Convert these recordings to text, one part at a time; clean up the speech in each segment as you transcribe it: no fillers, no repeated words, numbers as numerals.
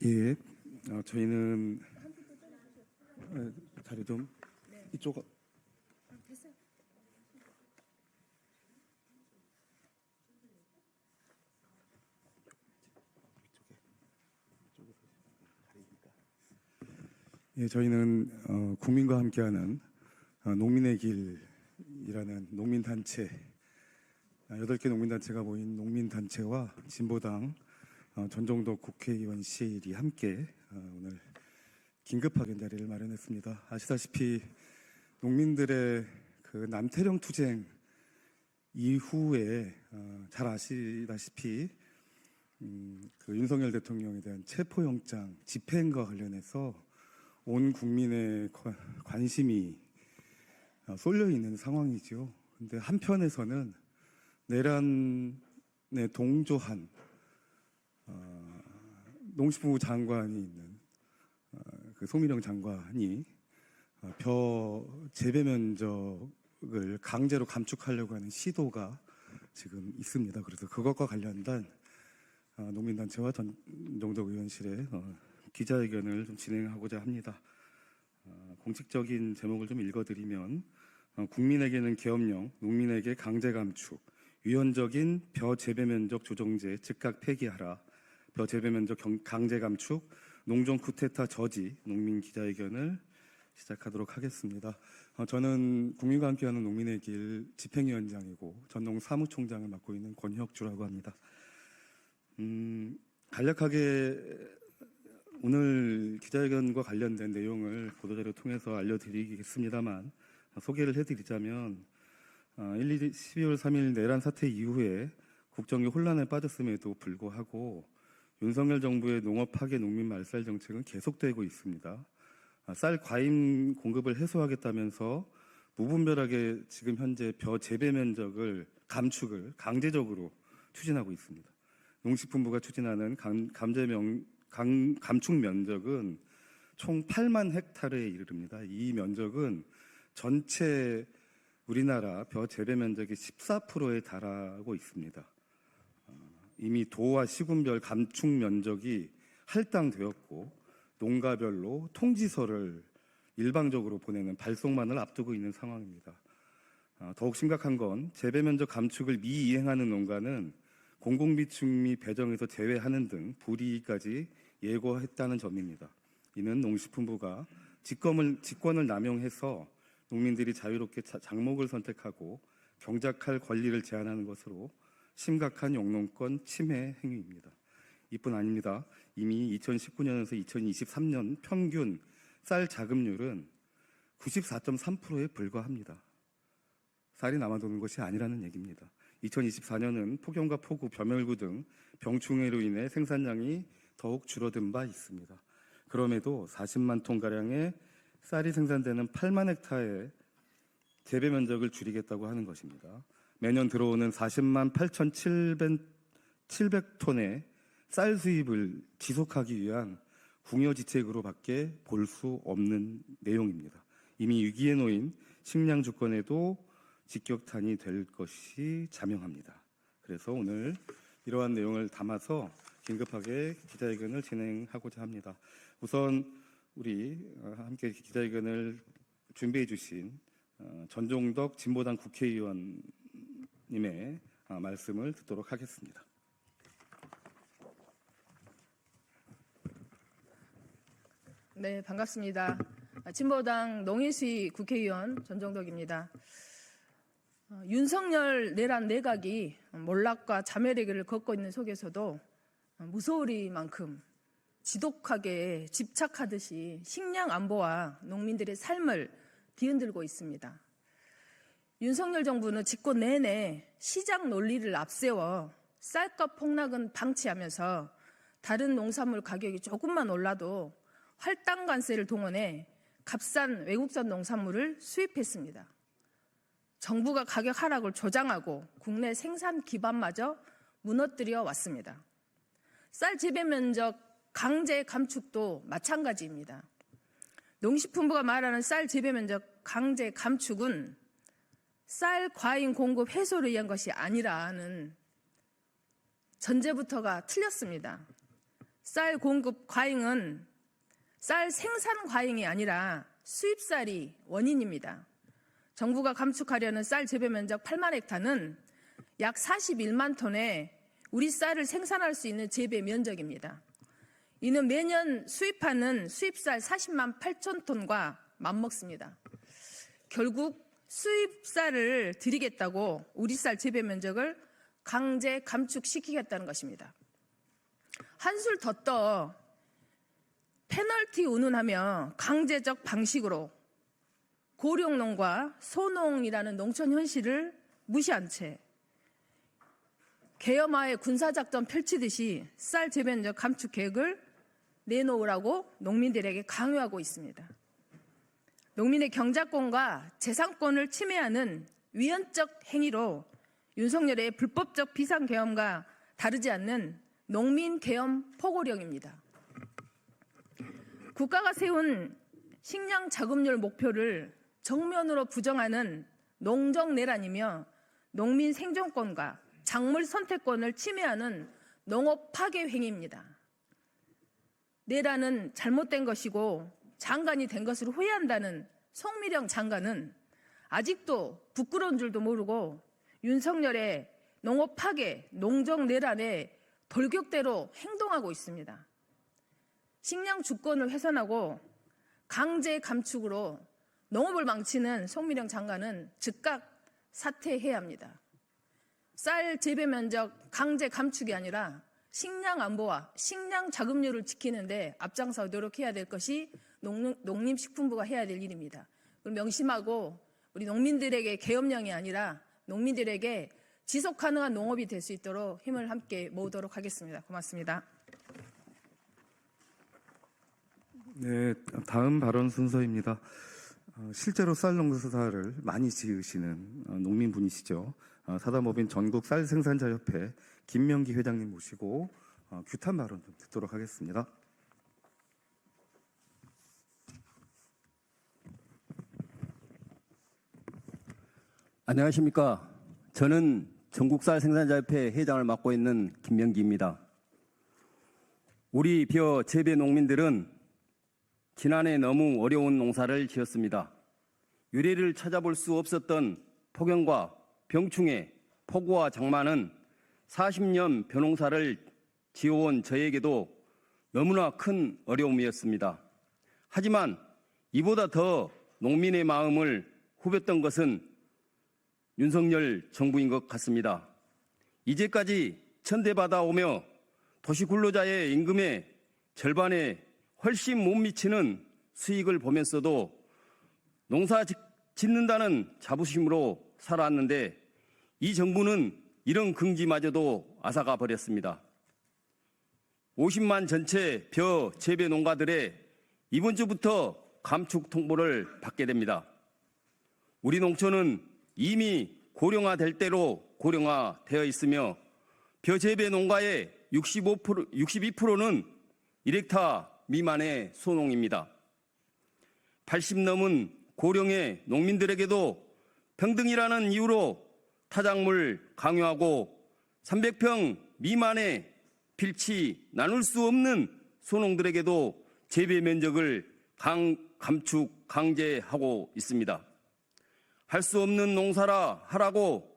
예, 저희는 자리 좀 이쪽. 됐어요. 예, 저희는 국민과 함께하는 농민의 길이라는 농민단체, 8개 농민단체가 모인 농민단체와 진보당 전종덕 국회의원실이 함께 오늘 긴급하게 자리를 마련했습니다. 아시다시피 농민들의 그 남태령 투쟁 이후에 잘 아시다시피 그 윤석열 대통령에 대한 체포영장 집행과 관련해서 온 국민의 관심이 쏠려 있는 상황이죠. 근데 한편에서는 내란에 동조한 농식품부 장관이 있는 그 송민영 장관이 벼 재배 면적을 강제로 감축하려고 하는 시도가 지금 있습니다. 그래서 그것과 관련된 농민단체와 전종덕 의원실의 기자회견을 좀 진행하고자 합니다. 공식적인 제목을 좀 읽어드리면 국민에게는 계엄령, 농민에게 강제 감축, 위헌적인 벼 재배 면적 조정제 즉각 폐기하라, 벼 재배 면적 강제 감축, 농정 쿠데타 저지 농민 기자회견을 시작하도록 하겠습니다. 저는 국민과 함께하는 농민의 길 집행위원장이고 전농 사무총장을 맡고 있는 권혁주라고 합니다. 간략하게 오늘 기자회견과 관련된 내용을 보도자료 통해서 알려드리겠습니다만 소개를 해드리자면 12월 3일 내란 사태 이후에 국정이 혼란에 빠졌음에도 불구하고 윤석열 정부의 농업 파괴 농민 말살 정책은 계속되고 있습니다. 쌀 과임 공급을 해소하겠다면서 무분별하게 지금 현재 벼 재배 면적을 감축을 강제적으로 추진하고 있습니다. 농식품부가 추진하는 감축 면적은 총 8만 헥타르에 이르릅니다. 이 면적은 전체 우리나라 벼 재배 면적의 14%에 달하고 있습니다. 이미 도와 시군별 감축 면적이 할당되었고 농가별로 통지서를 일방적으로 보내는 발송만을 앞두고 있는 상황입니다. 더욱 심각한 건 재배 면적 감축을 미이행하는 농가는 공공비축미 배정에서 제외하는 등 불이익까지 예고했다는 점입니다. 이는 농식품부가 직권을 남용해서 농민들이 자유롭게 작목을 선택하고 경작할 권리를 제한하는 것으로 심각한 영농권 침해 행위입니다. 이뿐 아닙니다. 이미 2019년에서 2023년 평균 쌀 자급률은 94.3%에 불과합니다. 쌀이 남아도는 것이 아니라는 얘기입니다. 2024년은 폭염과 폭우, 벼멸구 등 병충해로 인해 생산량이 더욱 줄어든 바 있습니다. 그럼에도 40만 톤가량의 쌀이 생산되는 8만 헥타의 재배 면적을 줄이겠다고 하는 것입니다. 매년 들어오는 40만 8,700톤의 쌀 수입을 지속하기 위한 궁여지책으로밖에 볼 수 없는 내용입니다. 이미 위기에 놓인 식량 주권에도 직격탄이 될 것이 자명합니다. 그래서 오늘 이러한 내용을 담아서 긴급하게 기자회견을 진행하고자 합니다. 우선 우리 함께 기자회견을 준비해 주신 전종덕 진보당 국회의원님의 말씀을 듣도록 하겠습니다. 네, 반갑습니다. 진보당 농해수위 국회의원 전종덕입니다. 윤석열 내란 내각이 몰락과 자멸의 걷고 있는 속에서도 무소리만큼 지독하게 집착하듯이 식량 안보와 농민들의 삶을 뒤흔들고 있습니다. 윤석열 정부는 집권 내내 시장 논리를 앞세워 쌀값 폭락은 방치하면서 다른 농산물 가격이 조금만 올라도 할당 관세를 동원해 값싼 외국산 농산물을 수입했습니다. 정부가 가격 하락을 조장하고 국내 생산 기반마저 무너뜨려 왔습니다. 쌀 재배 면적 강제 감축도 마찬가지입니다. 농식품부가 말하는 쌀 재배 면적 강제 감축은 쌀 과잉 공급 해소를 위한 것이 아니라는 전제부터가 틀렸습니다. 쌀 공급 과잉은 쌀 생산 과잉이 아니라 수입쌀이 원인입니다. 정부가 감축하려는 쌀 재배 면적 8만 헥타는 약 41만 톤의 우리 쌀을 생산할 수 있는 재배 면적입니다. 이는 매년 수입하는 수입쌀 40만 8천 톤과 맞먹습니다. 결국 수입쌀을 드리겠다고 우리 쌀 재배 면적을 강제 감축시키겠다는 것입니다. 한술 더 떠 페널티 운운하며 강제적 방식으로 고령농과 소농이라는 농촌 현실을 무시한 채 계엄화의 군사작전 펼치듯이 쌀 재배 면적 감축 계획을 내놓으라고 농민들에게 강요하고 있습니다. 농민의 경작권과 재산권을 침해하는 위헌적 행위로 윤석열의 불법적 비상계엄과 다르지 않는 농민계엄 포고령입니다. 국가가 세운 식량 자급률 목표를 정면으로 부정하는 농정내란이며 농민 생존권과 작물 선택권을 침해하는 농업 파괴 행위입니다. 내란은 잘못된 것이고 장관이 된 것을 후회한다는 송미령 장관은 아직도 부끄러운 줄도 모르고 윤석열의 농업 파괴, 농정 내란에 돌격대로 행동하고 있습니다. 식량 주권을 훼손하고 강제 감축으로 농업을 망치는 송미령 장관은 즉각 사퇴해야 합니다. 쌀 재배 면적 강제 감축이 아니라 식량 안보와 식량 자급률을 지키는데 앞장서 노력해야 될 것이 농림식품부가 해야 될 일입니다. 그걸 명심하고 우리 농민들에게 계엄령이 아니라 농민들에게 지속 가능한 농업이 될 수 있도록 힘을 함께 모으도록 하겠습니다. 고맙습니다. 네, 다음 발언 순서입니다. 실제로 쌀 농사를 많이 지으시는 농민분이시죠. 사단법인 전국 쌀 생산자협회 김명기 회장님 모시고 규탄 발언 좀 듣도록 하겠습니다. 안녕하십니까. 저는 전국쌀 생산자협회 회장을 맡고 있는 김명기입니다. 우리 벼 재배 농민들은 지난해 너무 어려운 농사를 지었습니다. 유래를 찾아볼 수 없었던 폭염과 병충해, 폭우와 장마는 40년 벼농사를 지어온 저에게도 너무나 큰 어려움이었습니다. 하지만 이보다 더 농민의 마음을 후볐던 것은 윤석열 정부인 것 같습니다. 이제까지 천대받아오며 도시근로자의 임금의 절반에 훨씬 못 미치는 수익을 보면서도 농사 짓는다는 자부심으로 살아왔는데 이 정부는 이런 긍지마저도 앗아가 버렸습니다. 50만 전체 벼 재배 농가들의 이번 주부터 감축 통보를 받게 됩니다. 우리 농촌은 이미 고령화될 대로 고령화되어 있으며 벼 재배 농가의 62%는 1헥타 미만의 소농입니다. 80 넘은 고령의 농민들에게도 평등이라는 이유로 타작물 강요하고 300평 미만의 필지 나눌 수 없는 소농들에게도 재배 면적을 감축 강제하고 있습니다. 할 수 없는 농사라 하라고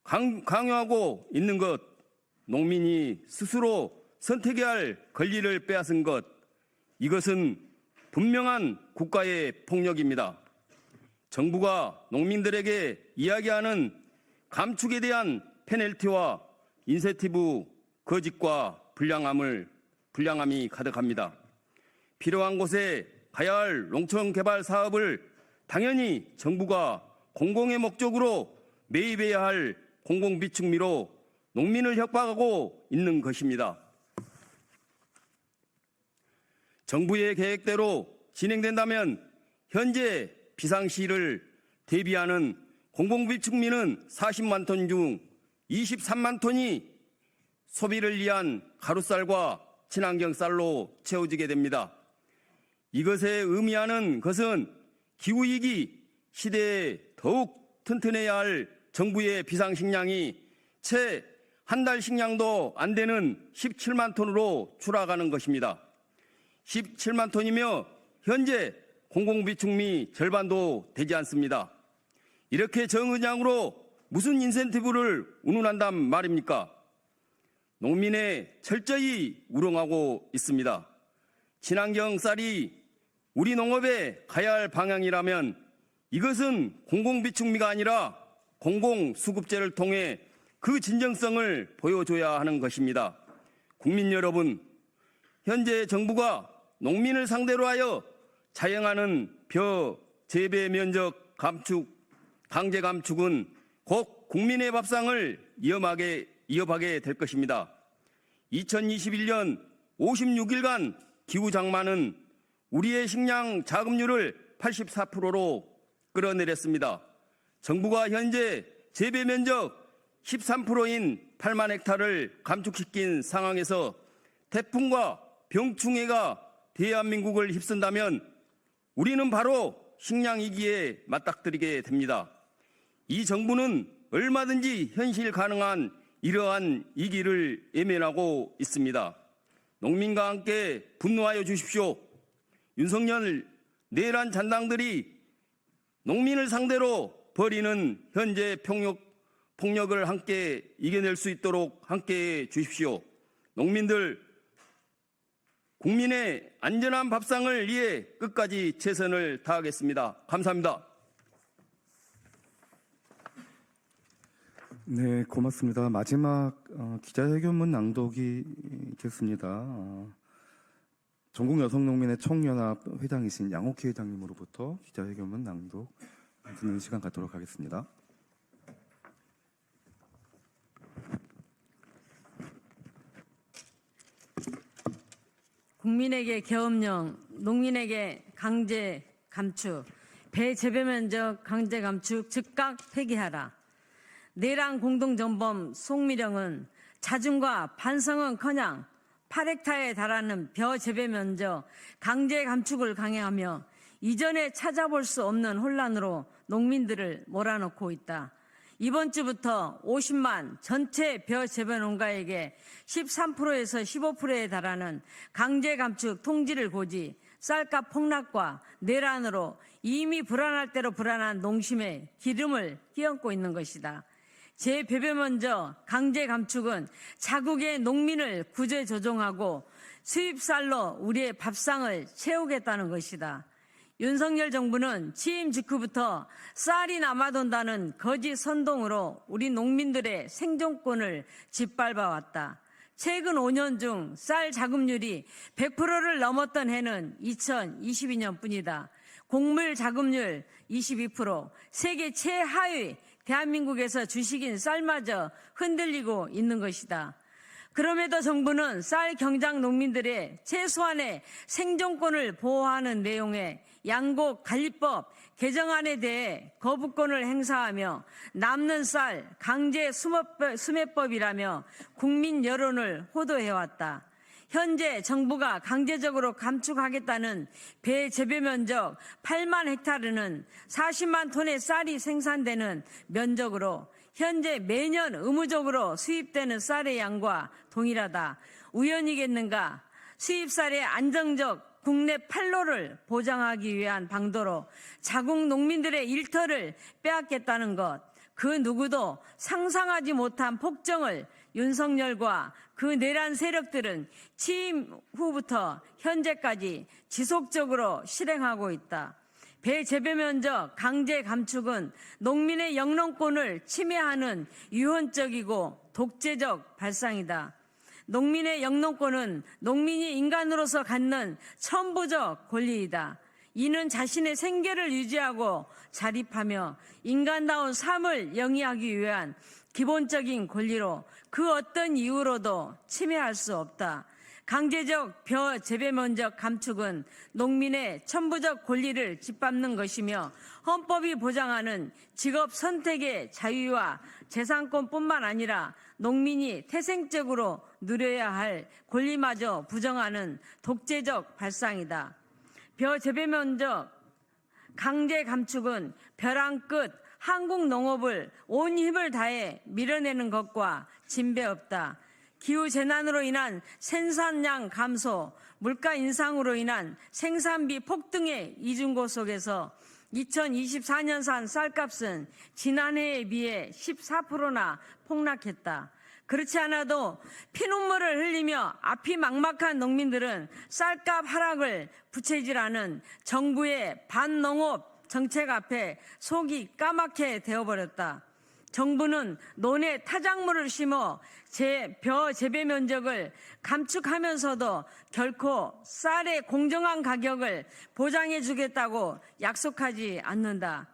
강요하고 있는 것, 농민이 스스로 선택해야 할 권리를 빼앗은 것, 이것은 분명한 국가의 폭력입니다. 정부가 농민들에게 이야기하는 감축에 대한 페널티와 인센티브 거짓과 불량함이 가득합니다. 필요한 곳에 가야 할 농촌 개발 사업을 당연히 정부가 공공의 목적으로 매입해야 할 공공비축미로 농민을 협박하고 있는 것입니다. 정부의 계획대로 진행된다면 현재 비상시를 대비하는 공공비축미는 40만 톤 중 23만 톤이 소비를 위한 가루쌀과 친환경 쌀로 채워지게 됩니다. 이것에 의미하는 것은 기후위기 시대에 더욱 튼튼해야 할 정부의 비상식량이 채 한 달 식량도 안 되는 17만 톤으로 추락하는 것입니다. 17만 톤이며 현재 공공비축미 절반도 되지 않습니다. 이렇게 정의장으로 무슨 인센티브를 운운한단 말입니까? 농민에 철저히 우롱하고 있습니다. 친환경 쌀이 우리 농업에 가야 할 방향이라면 이것은 공공비축미가 아니라 공공수급제를 통해 그 진정성을 보여줘야 하는 것입니다. 국민 여러분, 현재 정부가 농민을 상대로 하여 자행하는 벼 재배 면적 감축, 강제 감축은 곧 국민의 밥상을 이어가게 될 것입니다. 2021년 56일간 기후장마는 우리의 식량 자급률을 84%로 끌어내렸습니다. 정부가 현재 재배 면적 13%인 8만 헥타를 감축시킨 상황에서 태풍과 병충해가 대한민국을 휩쓴다면 우리는 바로 식량 위기에 맞닥뜨리게 됩니다. 이 정부는 얼마든지 현실 가능한 이러한 위기를 외면하고 있습니다. 농민과 함께 분노하여 주십시오. 윤석열 내란 잔당들이 농민을 상대로 벌이는 현재 폭력을 함께 이겨낼 수 있도록 함께해 주십시오. 농민들, 국민의 안전한 밥상을 위해 끝까지 최선을 다하겠습니다. 감사합니다. 네, 고맙습니다. 마지막 기자회견문 낭독이 있겠습니다. 전국여성농민의 총연합 회장이신 양옥희 회장님으로부터 기자회견문 낭독 듣는 시간 갖도록 하겠습니다. 국민에게 계엄령, 농민에게 강제 감축, 배 재배 면적 강제 감축 즉각 폐기하라. 내란 공동정범 송미령은 자중과 반성은커녕 8헥타에 달하는 벼 재배 면적 강제 감축을 강행하며 이전에 찾아볼 수 없는 혼란으로 농민들을 몰아넣고 있다. 이번 주부터 50만 전체 벼 재배 농가에게 13%에서 15%에 달하는 강제 감축 통지를 고지, 쌀값 폭락과 내란으로 이미 불안할 대로 불안한 농심에 기름을 끼얹고 있는 것이다. 재배배 먼저 강제 감축은 자국의 농민을 구제 조종하고 수입쌀로 우리의 밥상을 채우겠다는 것이다. 윤석열 정부는 취임 직후부터 쌀이 남아돈다는 거짓 선동으로 우리 농민들의 생존권을 짓밟아왔다. 최근 5년 중 쌀 자급률이 100%를 넘었던 해는 2022년뿐이다. 곡물 자급률 22%, 세계 최하위 대한민국에서 주식인 쌀마저 흔들리고 있는 것이다. 그럼에도 정부는 쌀 경작 농민들의 최소한의 생존권을 보호하는 내용의 양곡 관리법 개정안에 대해 거부권을 행사하며 남는 쌀 강제 수매법이라며 국민 여론을 호도해왔다. 현재 정부가 강제적으로 감축하겠다는 배 재배 면적 8만 헥타르는 40만 톤의 쌀이 생산되는 면적으로 현재 매년 의무적으로 수입되는 쌀의 양과 동일하다. 우연이겠는가? 수입쌀의 안정적 국내 판로를 보장하기 위한 방도로 자국 농민들의 일터를 빼앗겠다는 것. 그 누구도 상상하지 못한 폭정을 윤석열과 그 내란 세력들은 취임 후부터 현재까지 지속적으로 실행하고 있다. 배 재배 면적 강제 감축은 농민의 영농권을 침해하는 유언적이고 독재적 발상이다. 농민의 영농권은 농민이 인간으로서 갖는 천부적 권리이다. 이는 자신의 생계를 유지하고 자립하며 인간다운 삶을 영위하기 위한 기본적인 권리로 그 어떤 이유로도 침해할 수 없다. 강제적 벼 재배 면적 감축은 농민의 천부적 권리를 짓밟는 것이며 헌법이 보장하는 직업 선택의 자유와 재산권뿐만 아니라 농민이 태생적으로 누려야 할 권리마저 부정하는 독재적 발상이다. 벼 재배 면적 강제 감축은 벼랑 끝 한국 농업을 온 힘을 다해 밀어내는 것과 진배 없다. 기후 재난으로 인한 생산량 감소, 물가 인상으로 인한 생산비 폭등의 이중고 속에서 2024년산 쌀값은 지난해에 비해 14%나 폭락했다. 그렇지 않아도 피눈물을 흘리며 앞이 막막한 농민들은 쌀값 하락을 부채질하는 정부의 반농업 정책 앞에 속이 까맣게 되어버렸다. 정부는 논에 타작물을 심어 벼 재배 면적을 감축하면서도 결코 쌀의 공정한 가격을 보장해 주겠다고 약속하지 않는다.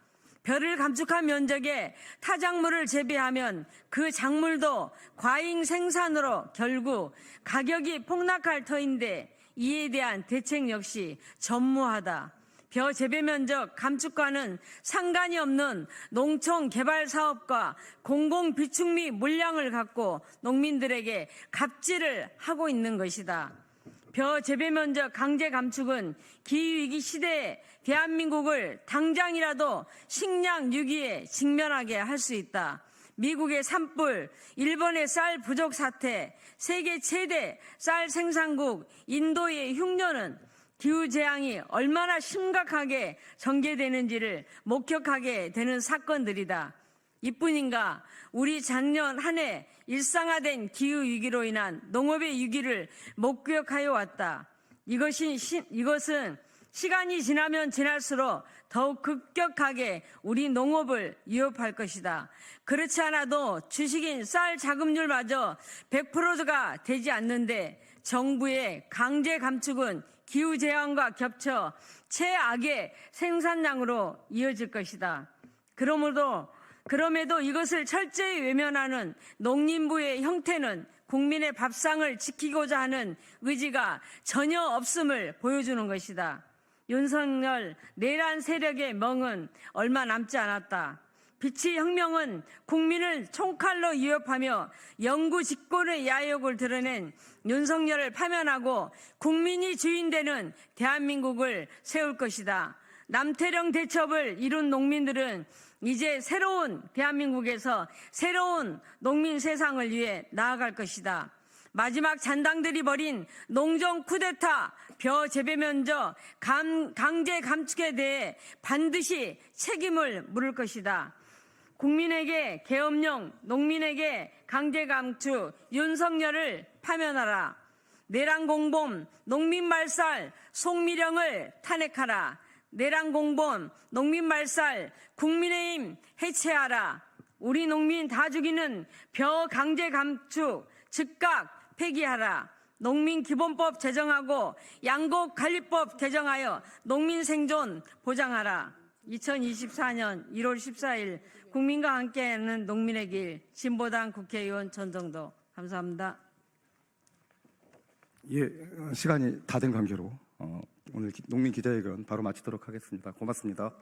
벼를 감축한 면적에 타작물을 재배하면 그 작물도 과잉 생산으로 결국 가격이 폭락할 터인데 이에 대한 대책 역시 전무하다. 벼 재배 면적 감축과는 상관이 없는 농촌 개발 사업과 공공 비축미 물량을 갖고 농민들에게 갑질을 하고 있는 것이다. 벼 재배 면적 강제 감축은 기후위기 시대에 대한민국을 당장이라도 식량 위기에 직면하게 할 수 있다. 미국의 산불, 일본의 쌀 부족 사태, 세계 최대 쌀 생산국 인도의 흉년은 기후재앙이 얼마나 심각하게 전개되는지를 목격하게 되는 사건들이다. 이뿐인가 우리 작년 한 해 일상화된 기후위기로 인한 농업의 위기를 목격하여 왔다. 이것은 시간이 지나면 지날수록 더욱 급격하게 우리 농업을 위협할 것이다. 그렇지 않아도 주식인 쌀 자급률마저 100%가 되지 않는데 정부의 강제 감축은 기후재앙과 겹쳐 최악의 생산량으로 이어질 것이다. 그럼에도 이것을 철저히 외면하는 농림부의 형태는 국민의 밥상을 지키고자 하는 의지가 전혀 없음을 보여주는 것이다. 윤석열 내란 세력의 멍은 얼마 남지 않았다. 빛의 혁명은 국민을 총칼로 위협하며 영구 집권의 야욕을 드러낸 윤석열을 파면하고 국민이 주인되는 대한민국을 세울 것이다. 남태령 대첩을 이룬 농민들은 이제 새로운 대한민국에서 새로운 농민 세상을 위해 나아갈 것이다. 마지막 잔당들이 벌인 농정 쿠데타, 벼 재배 면적 강제 감축에 대해 반드시 책임을 물을 것이다. 국민에게 계엄령, 농민에게 강제 감축, 윤석열을 파면하라. 내란공범, 농민말살, 송미령을 탄핵하라. 내란공범, 농민말살, 국민의힘 해체하라. 우리 농민 다 죽이는 벼 강제 감축 즉각 폐기하라. 농민기본법 제정하고 양곡관리법 개정하여 농민 생존 보장하라. 2024년 1월 14일 국민과 함께하는 농민의 길 진보당 국회의원 전정도 감사합니다. 예, 시간이 다 된 관계로 오늘 농민 기자회견 바로 마치도록 하겠습니다. 고맙습니다.